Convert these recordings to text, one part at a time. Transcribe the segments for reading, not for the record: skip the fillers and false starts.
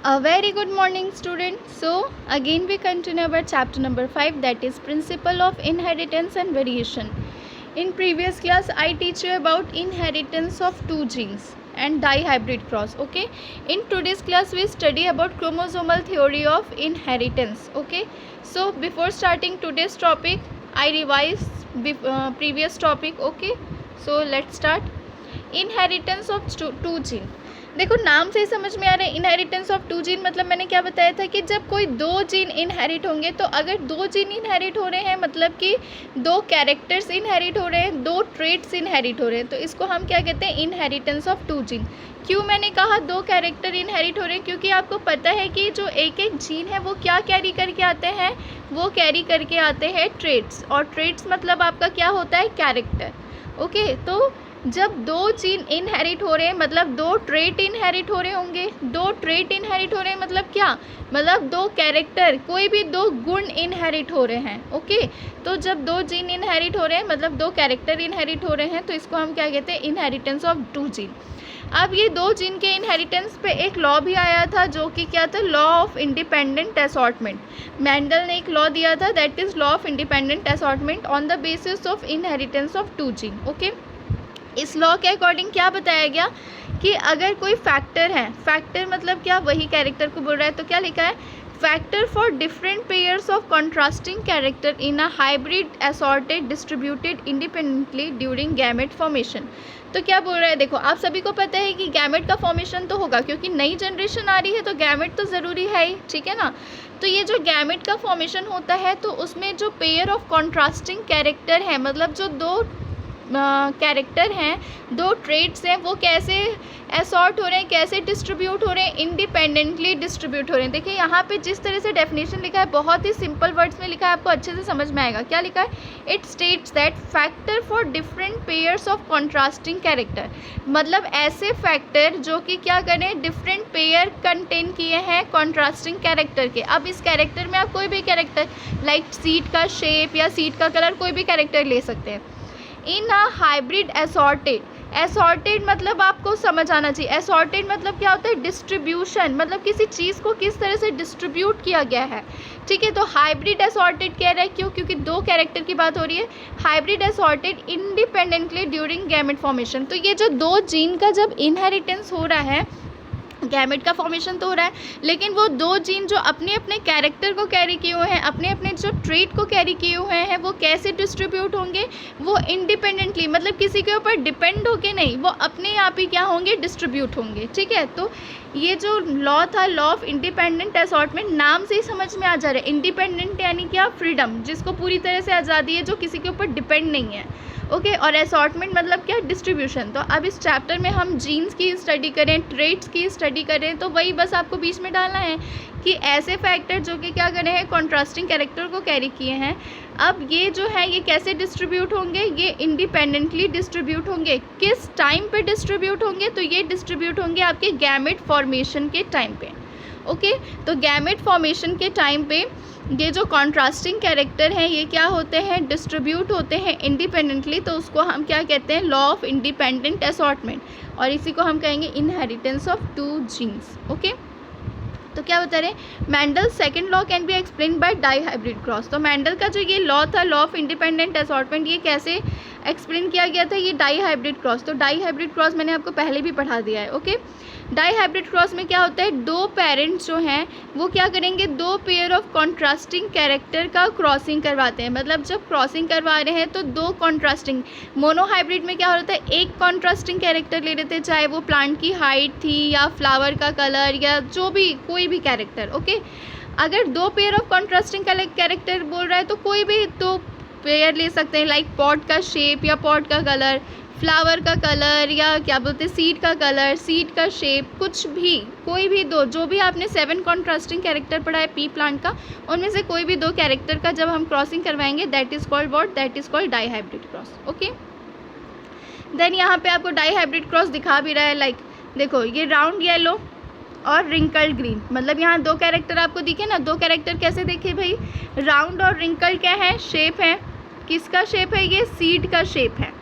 A very good morning, students. So again we continue our chapter number 5, that is principle of inheritance and variation. In previous class I teach you about inheritance of two genes and dihybrid cross. Okay, in today's class we study about chromosomal theory of inheritance. Okay, so before starting today's topic I revise previous topic. Okay, so let's start. Inheritance of two gene. देखो नाम से ही समझ में आ रहा है inheritance of two gene मतलब मैंने क्या बताया था कि जब कोई दो जीन इनहेरिट होंगे, तो अगर दो जीन इनहेरिट हो रहे हैं मतलब कि दो कैरेक्टर्स इनहेरिट हो रहे हैं, दो ट्रेट्स इनहेरिट हो रहे हैं, तो इसको हम क्या कहते हैं, इनहेरिटेंस ऑफ टू जीन. क्यों मैंने कहा दो कैरेक्टर इनहेरिट हो रहे हैं, क्योंकि आपको पता है कि जो एक एक जीन है वो क्या कैरी करके आते हैं, वो कैरी करके आते हैं ट्रेट्स, और ट्रेट्स मतलब आपका क्या होता है, कैरेक्टर. ओके, तो जब दो जीन इनहेरिट हो रहे हैं मतलब दो ट्रेट इनहेरिट हो रहे होंगे, दो ट्रेट इनहेरिट हो रहे हैं मतलब क्या, मतलब दो कैरेक्टर, कोई भी दो गुण इनहेरिट हो रहे हैं. ओके, तो जब दो जीन इनहेरिट हो रहे हैं मतलब दो कैरेक्टर इनहेरिट हो रहे हैं, तो इसको हम क्या कहते हैं, इनहेरिटेंस ऑफ टू जीन. अब ये दो जीन के इनहेरिटेंस पे एक लॉ भी आया था जो कि क्या था, law of independent assortment. Mendel ने एक लॉ दिया था, that is law of independent assortment on the basis of inheritance of two gene. Okay, इस लॉ के अकॉर्डिंग क्या बताया गया कि अगर कोई फैक्टर है, फैक्टर मतलब क्या, वही कैरेक्टर को बोल रहा है, तो क्या लिखा है, factor for different pairs of contrasting character in a hybrid assorted distributed independently during gamete formation. तो क्या बोल रहा है, देखो आप सभी को पता है कि गैमेट का फॉर्मेशन तो होगा, क्योंकि नई जनरेशन आ रही है तो गैमेट तो ज़रूरी है ही, ठीक है ना. तो ये जो गैमेट का फॉर्मेशन होता है तो उसमें जो पेयर ऑफ कॉन्ट्रास्टिंग कैरेक्टर है, मतलब जो दो कैरेक्टर हैं, दो ट्रेट्स हैं, वो कैसे असॉर्ट हो रहे हैं, कैसे डिस्ट्रीब्यूट हो रहे हैं, इंडिपेंडेंटली डिस्ट्रीब्यूट हो रहे हैं. देखिए यहाँ पे जिस तरह से डेफिनेशन लिखा है बहुत ही सिंपल वर्ड्स में लिखा है, आपको अच्छे से समझ में आएगा. क्या लिखा है, it states that factor for different pairs of contrasting character, मतलब ऐसे फैक्टर जो कि क्या करें, डिफरेंट पेयर कंटेन किए हैं कॉन्ट्रास्टिंग कैरेक्टर के. अब इस कैरेक्टर में आप कोई भी कैरेक्टर लाइक सीट का शेप या सीट का कलर, कोई भी कैरेक्टर ले सकते हैं. इन अ हाइब्रिड असॉर्टेड, असॉर्टेड मतलब आपको समझ आना चाहिए, असॉर्टेड मतलब क्या होता है, डिस्ट्रीब्यूशन, मतलब किसी चीज़ को किस तरह से डिस्ट्रीब्यूट किया गया है. ठीक है, तो हाइब्रिड असॉर्टेड कह रहा है, क्यों, क्योंकि दो कैरेक्टर की बात हो रही है. Hybrid assorted independently during gamete formation, तो ये जो दो जीन का जब इनहेरिटेंस हो रहा है, गैमेट का फॉर्मेशन तो हो रहा है, लेकिन वो दो जीन जो अपने अपने कैरेक्टर को कैरी किए हुए हैं, अपने अपने जो ट्रेट को कैरी किए हुए हैं, वो कैसे डिस्ट्रीब्यूट होंगे, वो इंडिपेंडेंटली, मतलब किसी के ऊपर डिपेंड होके नहीं, वो अपने आप ही क्या होंगे, डिस्ट्रीब्यूट होंगे. ठीक है, तो ये जो लॉ था, लॉ ऑफ इंडिपेंडेंट असॉर्टमेंट, नाम से ही समझ में आ जा रहा है. इंडिपेंडेंट यानी क्या, फ्रीडम, जिसको पूरी तरह से आज़ादी है, जो किसी के ऊपर डिपेंड नहीं है. ओके, और असॉर्टमेंट मतलब क्या, डिस्ट्रीब्यूशन. तो अब इस चैप्टर में हम जीन्स की स्टडी करें, ट्रेट्स की स्टडी करें, तो वही बस आपको बीच में डालना है कि ऐसे फैक्टर जो कि क्या करे हैं, कॉन्ट्रास्टिंग कैरेक्टर को कैरी किए हैं. अब ये जो है ये कैसे डिस्ट्रीब्यूट होंगे, ये इंडिपेंडेंटली डिस्ट्रीब्यूट होंगे. किस टाइम पे डिस्ट्रीब्यूट होंगे, तो ये डिस्ट्रीब्यूट होंगे आपके गैमेट फॉर्मेशन के टाइम पे. ओके, तो गैमेट फॉर्मेशन के टाइम पे ये जो कॉन्ट्रास्टिंग कैरेक्टर हैं ये क्या होते हैं, डिस्ट्रीब्यूट होते हैं इंडिपेंडेंटली, तो उसको हम क्या कहते हैं, लॉ ऑफ इंडिपेंडेंट असॉर्टमेंट, और इसी को हम कहेंगे inheritance of two genes. Okay, तो क्या बता रहे हैं, Mendel second law can be explain by dihybrid cross. तो मैंडल का जो ये लॉ था, लॉ ऑफ इंडिपेंडेंट असॉर्टमेंट, ये कैसे एक्सप्लेन किया गया था, ये डाईहाइब्रिड क्रॉस. तो डाईहाइब्रिड क्रॉस मैंने आपको पहले भी पढ़ा दिया है. ओके, डाईहाइब्रिड क्रॉस में क्या होता है, दो पेरेंट्स जो हैं वो क्या करेंगे, दो पेयर ऑफ कॉन्ट्रास्टिंग कैरेक्टर का क्रॉसिंग करवाते हैं. मतलब जब क्रॉसिंग करवा रहे हैं तो दो कॉन्ट्रास्टिंग, मोनोहाइब्रिड में क्या होता है, एक कॉन्ट्रास्टिंग कैरेक्टर ले लेते हैं, चाहे वो प्लांट की हाइट थी या फ्लावर का कलर या जो भी कोई भी कैरेक्टर. ओके, अगर दो पेयर ऑफ कॉन्ट्रास्टिंग कैरेक्टर बोल रहा है तो कोई भी दो पेयर ले सकते हैं, लाइक पॉट का शेप या पॉट का कलर, फ्लावर का कलर या क्या बोलते हैं, सीड का कलर, सीड का शेप, कुछ भी, कोई भी दो, जो भी आपने 7 कॉन्ट्रास्टिंग कैरेक्टर पढ़ा है पी प्लांट का, उनमें से कोई भी दो कैरेक्टर का जब हम क्रॉसिंग करवाएंगे, that is called what, that is called dihybrid cross. Okay, then यहाँ पे आपको डाईहाइब्रिड क्रॉस दिखा भी रहा है, लाइक देखो ये राउंड येलो और रिंकल्ड ग्रीन, मतलब यहाँ दो कैरेक्टर आपको दिखे ना, दो कैरेक्टर कैसे देखे भाई, राउंड और रिंकल्ड क्या है, शेप है. किसका शेप है, ये सीड का शेप है.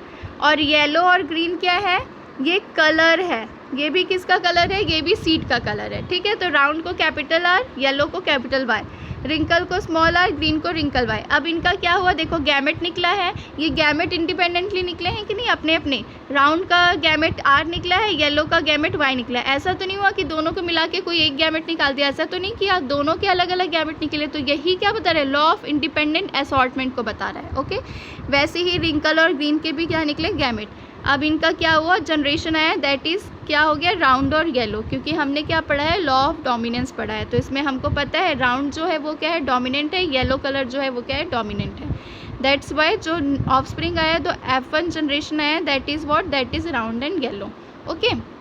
और येलो और ग्रीन क्या है, ये कलर है. ये भी किसका कलर है, ये भी सीड का कलर है, ठीक है। तो राउंड को कैपिटल आर, येलो को कैपिटल वाई, रिंकल को स्मॉल आर, ग्रीन को रिंकल वाई। अब इनका क्या हुआ, देखो गैमेट निकला है, ये गैमेट इंडिपेंडेंटली निकले हैं कि नहीं अपने अपने। राउंड का गैमेट आर निकला है, येलो का गैमेट वाई निकला है। ऐसा तो नहीं हुआ कि दोनों को मिला के कोई एक गैमेट निकाल दिया, ऐसा तो नहीं किया, दोनों के अलग अलग गैमेट निकले। तो यही क्या बता रहा है, लॉ ऑफ इंडिपेंडेंट असॉर्टमेंट को बता रहा है, ओके। वैसे ही रिंकल और ग्रीन के भी क्या निकले, गैमेट। अब इनका क्या हुआ, जनरेशन आया, दैट इज़ क्या हो गया, राउंड और येलो, क्योंकि हमने क्या पढ़ा है, लॉ ऑफ डोमिनेंस पढ़ा है। तो इसमें हमको पता है राउंड जो है वो क्या है, डोमिनेंट है, येलो कलर जो है वो क्या है, डोमिनेंट है। दैट्स वाई जो ऑफस्प्रिंग आया तो F1 जनरेशन आया, that is what, that is round and yellow, okay.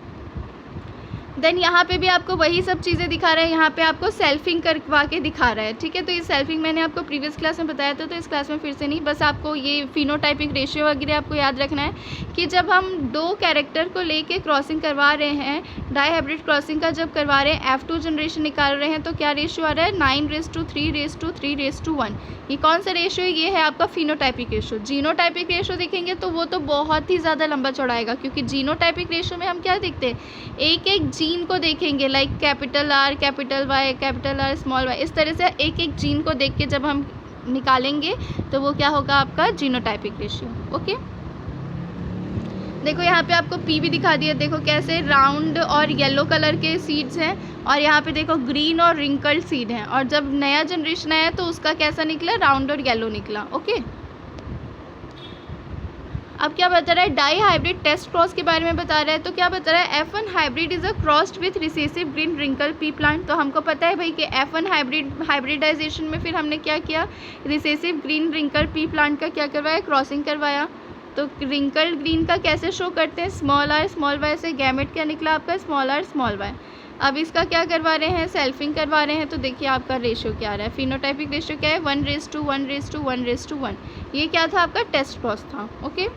Then यहाँ पे भी आपको वही सब चीज़ें दिखा रहा है, यहाँ पे आपको सेल्फिंग करवा के दिखा रहा है, ठीक है। तो ये सेल्फिंग मैंने आपको प्रीवियस क्लास में बताया था, तो इस क्लास में फिर से नहीं, बस आपको ये फिनोटाइपिक रेशियो वगैरह आपको याद रखना है कि जब हम दो कैरेक्टर को लेके क्रॉसिंग करवा रहे हैं, डाईहाइब्रिड क्रॉसिंग का जब करवा रहे हैं, F2 जनरेशन निकाल रहे हैं, तो क्या रेशियो आ रहा है, 9:3:3:1। ये कौन सा रेशियो है, ये है आपका फिनोटाइपिक रेशियो। जीनोटाइपिक रेशियो देखेंगे तो वो तो बहुत ही ज़्यादा लंबा चौड़ाएगा, क्योंकि जीनोटाइपिक रेशियो में हम क्या देखते हैं, एक एक जीन को देखेंगे, like capital R, capital Y, capital R, small Y, इस तरह से एक एक जीन को देख के जब हम निकालेंगे तो वो क्या होगा, आपका जीनोटाइपिक रेशियो, ओके। देखो यहाँ पे आपको पी भी दिखा दिया, देखो कैसे राउंड और येलो कलर के सीड्स हैं, और यहाँ पे देखो ग्रीन और रिंकल्ड सीड हैं, और जब नया जनरेशन आया तो उसका कैसा निकला, राउंड और येलो निकला, ओके। अब क्या बता रहा है, डाई हाइब्रिड टेस्ट क्रॉस के बारे में बता रहा है। तो क्या बता रहा है, F1 hybrid is a crossed with recessive green wrinkle pea plant. तो हमको पता है भाई कि F1 हाइब्रिडाइजेशन में फिर हमने क्या किया, recessive green wrinkle pea plant का क्या करवाया, क्रॉसिंग करवाया। तो रिंकल्ड ग्रीन का कैसे शो करते हैं, स्मॉल आर स्मॉल वाई से, गैमेट क्या निकला आपका, स्मॉल आर स्मॉल वाई। अब इसका क्या करवा रहे हैं, सेल्फिंग करवा रहे हैं। तो देखिए आपका रेशियो क्या आ रहा है, फिनोटाइपिक रेशियो क्या है, 1:1:1:1। ये क्या था, आपका टेस्ट क्रॉस था, okay.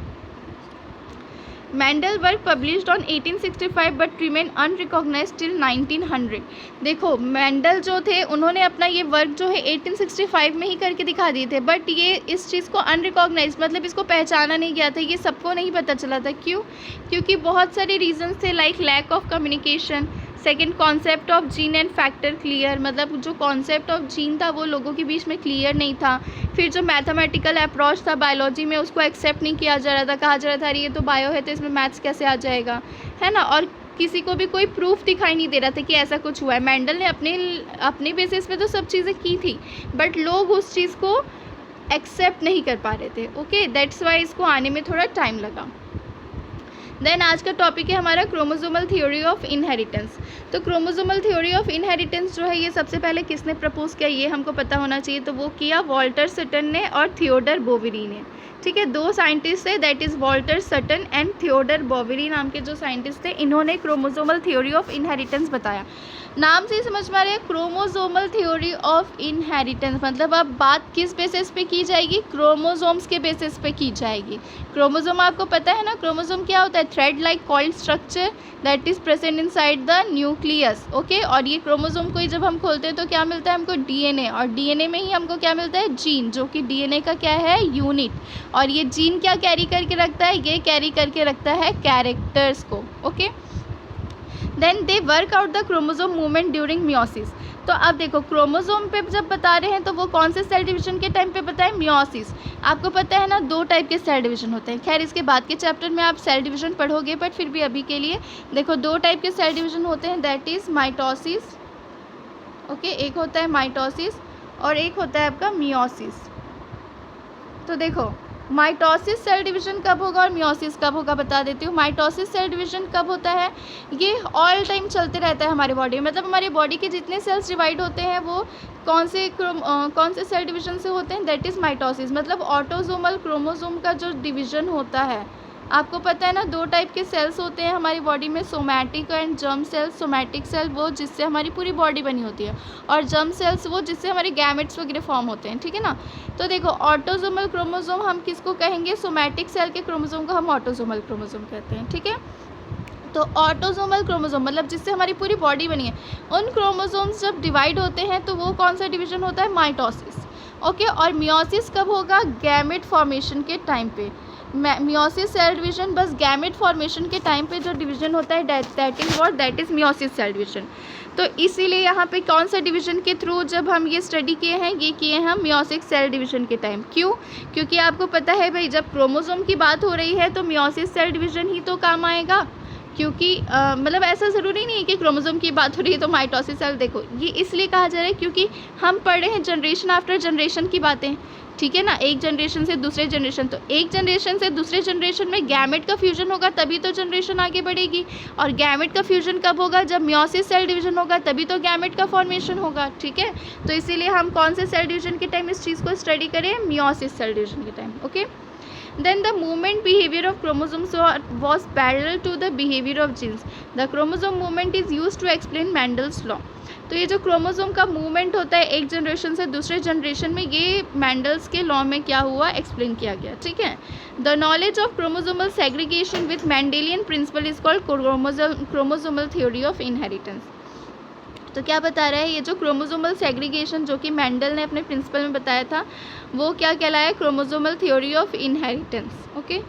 Mendel work published on 1865 but remain unrecognised till 1900। देखो मेंडल जो थे उन्होंने अपना ये वर्क जो है 1865 में ही करके दिखा दिए थे, बट ये इस चीज़ को अनरिकॉग्नाइज, मतलब इसको पहचाना नहीं गया था, ये सबको नहीं पता चला था। क्यों, क्योंकि बहुत सारे रीजंस थे, like lack of communication, second concept of gene and factor clear, मतलब जो कॉन्सेप्ट ऑफ जीन था वो लोगों के बीच में क्लियर नहीं था। फिर जो मैथमेटिकल अप्रोच था बायोलॉजी में उसको एक्सेप्ट नहीं किया जा रहा था, कहा जा रहा था अरे ये तो बायो है तो इसमें मैथ्स कैसे आ जाएगा, है ना। और किसी को भी कोई प्रूफ दिखाई नहीं दे रहा था कि ऐसा कुछ हुआ है। मेंडल ने अपने बेसिस पे तो सब चीज़ें की थी, बट लोग उस चीज़ को एक्सेप्ट नहीं कर पा रहे थे, ओके। दैट्स वाई इसको आने में थोड़ा टाइम लगा। देन आज का टॉपिक है हमारा क्रोमोसोमल थ्योरी ऑफ इनहेरिटेंस। तो क्रोमोसोमल थ्योरी ऑफ इनहेरिटेंस जो है ये सबसे पहले किसने प्रपोज किया, ये हमको पता होना चाहिए। तो वो किया वॉल्टर सटन ने और थियोडर बोवेरी ने, ठीक है। दो साइंटिस्ट थे, that is Walter Sutton and Theodor Boveri नाम के जो साइंटिस्ट थे, इन्होंने क्रोमोसोमल थ्योरी ऑफ इनहेरिटेंस बताया। नाम से ही समझ में आ रहा है, क्रोमोसोमल थ्योरी ऑफ इनहेरिटेंस, मतलब अब बात किस बेसिस पे की जाएगी, क्रोमोसोम्स के बेसिस पे की जाएगी। क्रोमोसोम आपको पता है ना, क्रोमोसोम क्या होता है, thread like coiled structure that is present inside the nucleus, okay. और ये क्रोमोसोम को ही जब हम खोलते हैं तो क्या मिलता है हमको, डीएनए, और डीएनए में ही हमको क्या मिलता है, जीन, जो कि डीएनए का क्या है, यूनिट। और ये जीन क्या कैरी करके रखता है, ये कैरी करके रखता है कैरेक्टर्स को, okay. Then they work out the chromosome movement during meiosis. तो अब देखो क्रोमोसोम पे जब बता रहे हैं तो वो कौन से सेल डिवीजन के टाइम पे बताएं, मियोसिस। आपको पता है ना, दो टाइप के सेल डिवीजन होते हैं। खैर इसके बाद के चैप्टर में आप सेल डिवीजन पढ़ोगे, बट फिर भी अभी के लिए देखो दो टाइप के सेल डिवीजन होते हैं, दैट इज़ माइटोसिस, ओके। एक होता है माइटोसिस और एक होता है आपका मियोसिस। तो देखो माइटोसिस सेल डिवीजन कब होगा और मियोसिस कब होगा बता देती हूँ। माइटोसिस सेल डिवीजन कब होता है, ये ऑल टाइम चलते रहता है हमारे बॉडी में, मतलब हमारी बॉडी के जितने सेल्स डिवाइड होते हैं वो कौन से सेल डिवीजन से होते हैं, दैट इज़ माइटोसिस। मतलब ऑटोसोमल क्रोमोसोम का जो डिवीजन होता है, आपको पता है ना, दो टाइप के सेल्स होते हैं हमारी बॉडी में, somatic and germ cells. Somatic cell वो जिससे हमारी पूरी बॉडी बनी होती है, और जर्म सेल्स वो जिससे हमारे गैमेट्स वगैरह फॉर्म होते हैं, ठीक है ना। तो देखो ऑटोसोमल क्रोमोसोम हम किसको कहेंगे, सोमैटिक सेल के क्रोमोसोम को हम ऑटोसोमल क्रोमोसोम कहते हैं, ठीक है। तो ऑटोसोमल क्रोमोसोम मतलब जिससे हमारी पूरी बॉडी बनी है, उन क्रोमोसोम्स जब डिवाइड होते हैं तो वो कौन सा डिवीजन होता है, माइटोसिस, ओके। और मियोसिस कब होगा, गैमेट फॉर्मेशन के टाइम पे। मियोसिस सेल डिवीजन बस गैमेट फॉर्मेशन के टाइम पे जो डिवीजन होता है that is meiosis cell division. तो इसीलिए यहाँ पे कौन सा डिवीजन के थ्रू जब हम ये स्टडी किए हैं, ये किए हैं मियोसिस सेल डिवीजन के टाइम। क्यों? क्योंकि आपको पता है भाई, जब क्रोमोसोम की बात हो रही है तो मियोसिस सेल डिवीजन ही तो काम आएगा। क्योंकि मतलब ऐसा ज़रूरी नहीं है कि क्रोमोसोम की बात हो रही है तो माइटोसिस सेल। देखो ये इसलिए कहा जा रहा है क्योंकि हम पढ़ रहे हैं जनरेशन आफ्टर जनरेशन की बातें, ठीक है ना, एक जनरेशन से दूसरे जनरेशन। तो एक जनरेशन से दूसरे जनरेशन में गैमेट का फ्यूजन होगा तभी तो जनरेशन आगे बढ़ेगी, और गैमेट का फ्यूजन कब होगा? जब मियोसिस सेल डिवीजन होगा, तभी तो गैमेट का फॉर्मेशन होगा, ठीक है। तो इसीलिए हम कौन से सेल डिवीजन के टाइम इस चीज़ को स्टडी करें? मियोसिस सेल डिवीजन के time, okay. Then the movement behavior of chromosomes was parallel to the behavior of genes. The chromosome movement is used to explain Mendel's law. तो ये जो chromosome का movement होता है एक जनरेशन से दूसरे जनरेशन में, ये मैंडल्स के लॉ में क्या हुआ, एक्सप्लेन किया गया, ठीक है। The knowledge of chromosomal segregation with Mendelian principle is called chromosomal theory of inheritance. तो क्या बता रहा है, ये जो क्रोमोसोमल सेग्रीगेशन जो कि मेंडल ने अपने प्रिंसिपल में बताया था, वो क्या कहलाया? Chromosomal theory of inheritance, okay.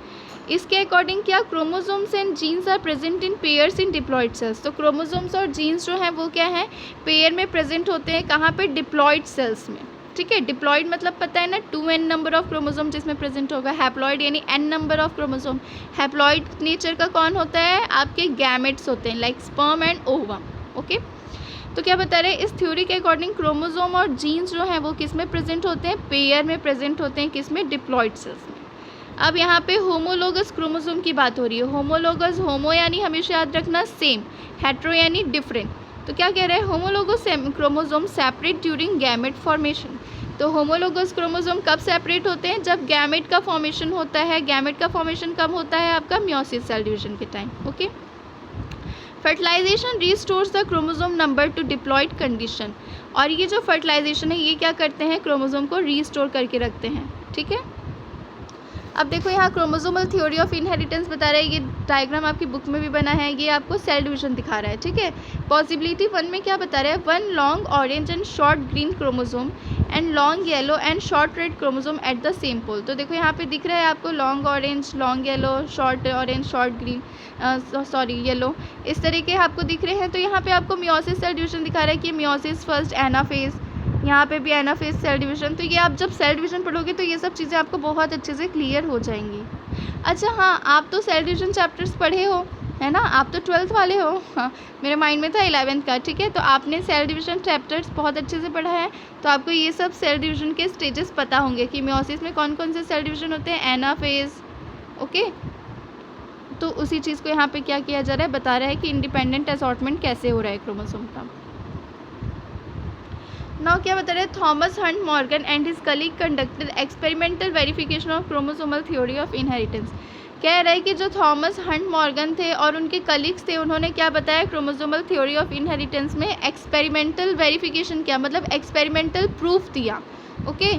इसके अकॉर्डिंग क्या chromosomes and genes are present in pairs in diploid cells. तो क्रोमोसोम्स और जीन्स जो हैं वो क्या हैं? पेयर में प्रेजेंट होते हैं। कहाँ पे? डिप्लॉयड सेल्स में, ठीक है। डिप्लॉयड मतलब पता है ना, 2n नंबर ऑफ क्रोमोसोम जिसमें प्रेजेंट होगा। हैप्लॉयड यानी n number of chromosome. Haploid nature का कौन होता है? आपके गैमेट्स होते हैं, like sperm and ovum, okay. तो क्या बता रहे हैं, इस थ्योरी के अकॉर्डिंग क्रोमोसोम और जीन्स जो हैं वो किस में प्रेजेंट होते हैं? पेयर में प्रेजेंट होते हैं। किस में? डिप्लॉयड सेल्स में। अब यहाँ पे होमोलोगस क्रोमोसोम की बात हो रही है। होमोलोगस, होमो यानी हमेशा याद रखना सेम, हेट्रो यानी डिफरेंट। तो क्या कह रहे हैं? Homologous chromosome separate during gamete formation. तो होमोलोगस क्रोमोसोम कब सेपरेट होते हैं? जब गैमेट का फॉर्मेशन होता है। गैमेट का फॉर्मेशन कब होता है? आपका मियोसिस सेल डिवीजन के time, okay. Fertilization restores the chromosome number to diploid condition. और ये जो फर्टिलाइजेशन है ये क्या करते हैं? क्रोमोसोम को रीस्टोर करके रखते हैं, ठीक है। अब देखो यहाँ क्रोमोसोमल थ्योरी ऑफ इनहेरिटेंस बता रहा है, ये डायग्राम आपकी बुक में भी बना है, ये आपको सेल डिवीजन दिखा रहा है, ठीक है। पॉसिबिलिटी 1 में क्या बता रहा है? 1 long orange and short green chromosome and long yellow and short red chromosome at the same pole. तो देखो यहाँ पे दिख रहा है आपको long orange, long yellow, short orange, short green, yellow, इस तरीके आपको दिख रहे हैं। तो यहाँ पे आपको मियोसिस सेल डिवीजन दिखा रहा है कि मियोसिस फर्स्ट, एनाफेज, यहाँ पे भी एनाफेज सेल डिवीजन। तो ये आप जब सेल डिवीजन पढ़ोगे तो ये सब चीज़ें आपको बहुत अच्छे से क्लियर हो जाएंगी। अच्छा हाँ, आप तो सेल डिवीजन चैप्टर्स पढ़े हो, है ना, आप तो 12th वाले हो। हाँ, मेरे माइंड में था 11th का, ठीक है। तो आपने सेल डिवीजन चैप्टर्स बहुत अच्छे से पढ़ा है, तो आपको ये सब सेल डिवीजन के स्टेजेस पता होंगे कि मियोसिस में कौन कौन से सेल डिवीजन होते हैं, एनाफेज, ओके। तो उसी चीज़ को यहाँ पे क्या किया जा रहा है, बता रहा है कि इंडिपेंडेंट असॉर्टमेंट कैसे हो रहा है क्रोमोसोम का। नाउ क्या बता रहे हैं, Thomas Hunt Morgan and his colleague conducted experimental verification of chromosomal theory of inheritance. कह रहा है कि जो थॉमस हंट मॉर्गन थे और उनके कलीग्स थे, उन्होंने क्या बताया? क्रोमोसोमल थ्योरी ऑफ इनहेरिटेंस में एक्सपेरिमेंटल वेरिफिकेशन किया, मतलब एक्सपेरिमेंटल प्रूफ दिया, okay.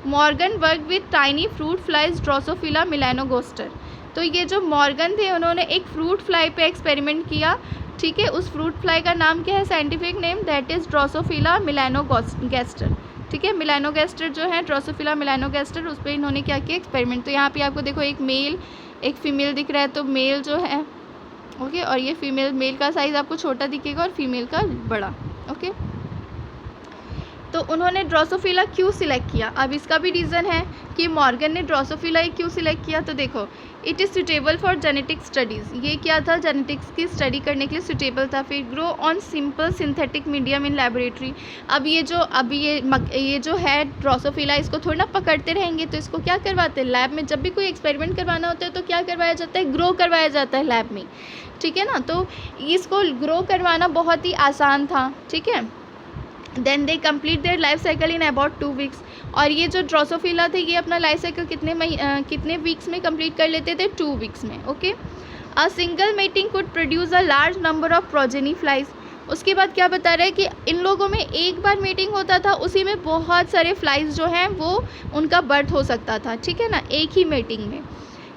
Morgan work with tiny fruit flies Drosophila melanogaster. तो ये जो मॉर्गन थे उन्होंने एक फ्रूट फ्लाई पे एक्सपेरिमेंट किया, ठीक है। उस फ्रूट फ्लाई का नाम क्या है? Scientific name that is Drosophila melanogaster, ठीक है। मिलेनोगास्टर जो है, ड्रोसोफिला मिलेनोगास्टर, उस पर इन्होंने क्या किया? एक्सपेरिमेंट। तो यहाँ पे आपको देखो एक मेल एक फीमेल दिख रहा है, तो मेल जो है, ओके, और ये फीमेल, मेल का साइज़ आपको छोटा दिखेगा और फीमेल का बड़ा, ओके। तो उन्होंने ड्रोसोफिला क्यों सिलेक्ट किया? अब इसका भी रीज़न है कि मॉर्गन ने ड्रोसोफिला क्यों सिलेक्ट किया। तो देखो, it is suitable for genetic studies, ये क्या था? जेनेटिक्स की स्टडी करने के लिए सुटेबल था। फिर grow on simple synthetic medium in laboratory. अब ये जो है ड्रोसोफिला, इसको थोड़ा ना पकड़ते रहेंगे, तो इसको क्या करवाते हैं? लैब में जब भी कोई एक्सपेरिमेंट करवाना होता है तो क्या करवाया जाता है? ग्रो करवाया जाता है लैब में, ठीक है ना। तो इसको ग्रो करवाना बहुत ही आसान था, ठीक है। Then they complete their life cycle in about 2 weeks. और ये जो ड्रोसोफिला थे ये अपना लाइफ साइकिल कितने वीक्स में कंप्लीट कर लेते थे? 2 वीक्स में, okay. A single mating could produce a large number of progeny flies. उसके बाद क्या बता रहे हैं कि इन लोगों में एक बार मीटिंग होता था, उसी में बहुत सारे फ्लाइज जो हैं वो उनका बर्थ हो सकता था, ठीक है ना, एक ही मीटिंग में।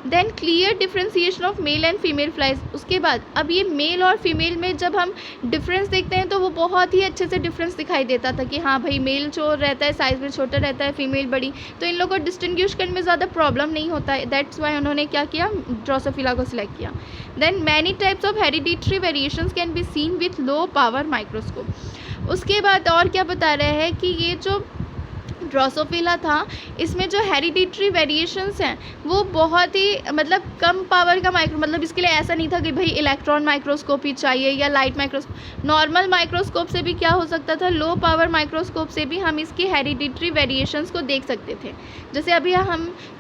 Then clear differentiation of male and female flies. उसके बाद अब ये मेल और फीमेल में जब हम डिफरेंस देखते हैं तो वो बहुत ही अच्छे से डिफरेंस दिखाई देता था कि हाँ भाई मेल जो रहता है साइज़ में छोटा रहता है, फीमेल बड़ी, तो इन लोगों को डिस्टिंग्विश करने में ज़्यादा प्रॉब्लम नहीं होता है। दैट्स वाई उन्होंने क्या किया, ड्रोसोफिला को सिलेक्ट किया। Then many types of hereditary variations can be seen with low power microscope. उसके बाद और क्या बता रहे हैं कि ये जो ड्रोसोफिला था इसमें जो हेरिडिटरी वेरिएशंस हैं वो बहुत ही मतलब कम पावर का माइक्रो, मतलब इसके लिए ऐसा नहीं था कि भाई इलेक्ट्रॉन माइक्रोस्कोप ही चाहिए या लाइट माइक्रोस्कोप, नॉर्मल माइक्रोस्कोप से भी क्या हो सकता था, लो पावर माइक्रोस्कोप से भी हम इसकी हेरिडिटरी वेरिएशंस को देख सकते थे। जैसे अभी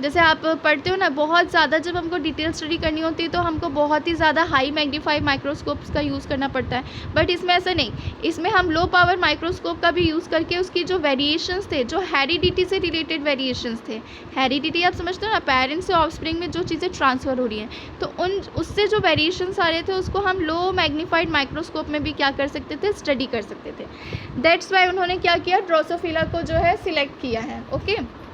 जैसे आप पढ़ते हो ना, बहुत ज़्यादा जब हमको डिटेल स्टडी करनी होती है तो हमको बहुत ही ज़्यादा हाई मैग्नीफाइड माइक्रोस्कोप्स का यूज़ करना पड़ता है, बट इसमें ऐसा नहीं, इसमें हम लो पावर माइक्रोस्कोप का भी यूज़ करके उसकी जो वेरिएशंस थे, जो हेरिडिटी से रिलेटेड वेरिएशंस थे, हेरिडिटी आप समझते हो ना, पेरेंट्स से ऑफस्प्रिंग में जो चीज़ें ट्रांसफ़र हो रही हैं, तो उससे जो वेरिएशंस आ रहे थे उसको हम लो मैग्नीफाइड माइक्रोस्कोप में भी क्या कर सकते थे, स्टडी कर सकते थे। दैट्स वाई उन्होंने क्या किया, ड्रोसोफिला को जो है सिलेक्ट किया है। ओके,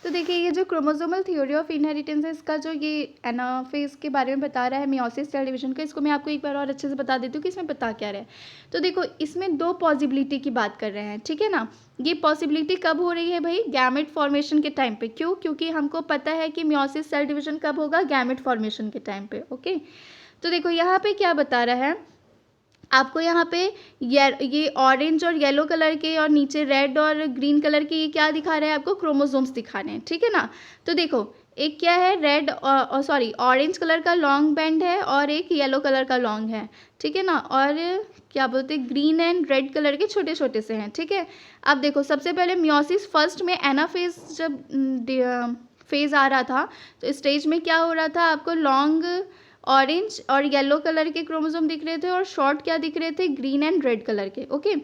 तो देखिए ये जो क्रोमोसोमल थ्योरी ऑफ इनहेरिटेंस है, इसका जो ये एनाफेज के बारे में बता रहा है, मियोसिस सेल डिवीजन का, इसको मैं आपको एक बार और अच्छे से बता देती हूँ कि इसमें बता क्या रहा है। तो देखो इसमें दो पॉसिबिलिटी की बात कर रहे हैं, ठीक है ना। ये पॉसिबिलिटी कब हो रही है भाई, गैमेट फॉर्मेशन के टाइम पे। क्यों, क्योंकि हमको पता है कि मियोसिस सेल डिवीजन कब होगा, गैमेट फॉर्मेशन के टाइम पे। ओके, तो देखो यहाँ पे क्या बता रहा है आपको, यहाँ पे ये ऑरेंज और येलो कलर के और नीचे रेड और ग्रीन कलर के ये क्या दिखा रहे हैं आपको, क्रोमोसोम्स दिखा रहे हैं, ठीक है ना। तो देखो एक क्या है, रेड सॉरी ऑरेंज कलर का लॉन्ग बैंड है और एक येलो कलर का लॉन्ग है, ठीक है ना, और क्या बोलते हैं ग्रीन एंड रेड कलर के छोटे छोटे से हैं, ठीक है। अब देखो सबसे पहले मियोसिस फर्स्ट में एनाफेज जब फेज आ रहा था तो स्टेज में क्या हो रहा था, आपको लॉन्ग ऑरेंज और येलो कलर के क्रोमोसोम दिख रहे थे और शॉर्ट क्या दिख रहे थे, ग्रीन एंड रेड कलर के। ओके,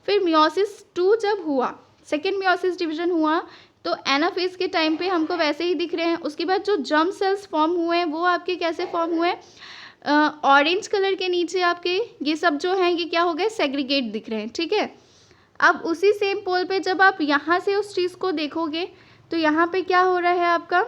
फिर मियोसिस 2 जब हुआ, सेकेंड मियोसिस डिवीजन हुआ, तो एनाफेज के टाइम पे हमको वैसे ही दिख रहे हैं। उसके बाद जो जर्म सेल्स फॉर्म हुए हैं वो आपके कैसे फॉर्म हुए, ऑरेंज कलर के नीचे आपके ये सब जो हैं ये क्या हो गए, सेग्रीगेट दिख रहे हैं, ठीक है। अब उसी सेम पोल पे जब आप यहाँ से उस चीज़ को देखोगे तो यहाँ पे क्या हो रहा है, आपका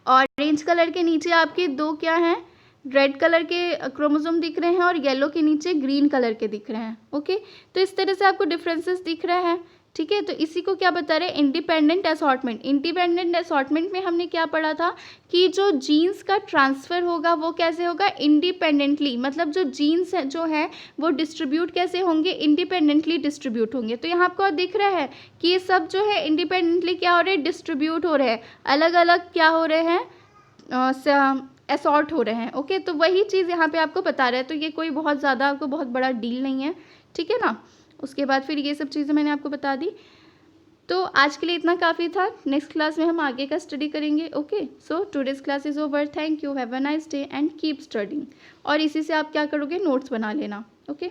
ऑरेंज कलर के नीचे आपके दो क्या हैं, रेड कलर के क्रोमोसोम दिख रहे हैं और येलो के नीचे ग्रीन कलर के दिख रहे हैं। ओके, तो इस तरह से आपको डिफरेंसेस दिख रहा है, ठीक है। तो इसी को क्या बता रहे हैं, इंडिपेंडेंट असॉर्टमेंट। इंडिपेंडेंट असॉर्टमेंट में हमने क्या पढ़ा था कि जो जीन्स का ट्रांसफ़र होगा वो कैसे होगा, इंडिपेंडेंटली, मतलब जो जीन्स है जो है वो डिस्ट्रीब्यूट कैसे होंगे, इंडिपेंडेंटली डिस्ट्रीब्यूट होंगे। तो यहाँ आपको दिख रहा है कि ये सब जो है इंडिपेंडेंटली क्या हो रहे हैं, डिस्ट्रीब्यूट हो रहे हैं, अलग अलग क्या हो रहे हैं, असॉर्ट हो रहे हैं। ओके, तो वही चीज़ यहाँ पे आपको बता रहा है, तो ये कोई बहुत ज़्यादा आपको बहुत बड़ा डील नहीं है, ठीक है ना। उसके बाद फिर ये सब चीज़ें मैंने आपको बता दी। तो आज के लिए इतना काफ़ी था, नेक्स्ट क्लास में हम आगे का स्टडी करेंगे। Okay, so today's class is over, thank you, have a nice day and keep studying. और इसी से आप क्या करोगे, नोट्स बना लेना। ओके।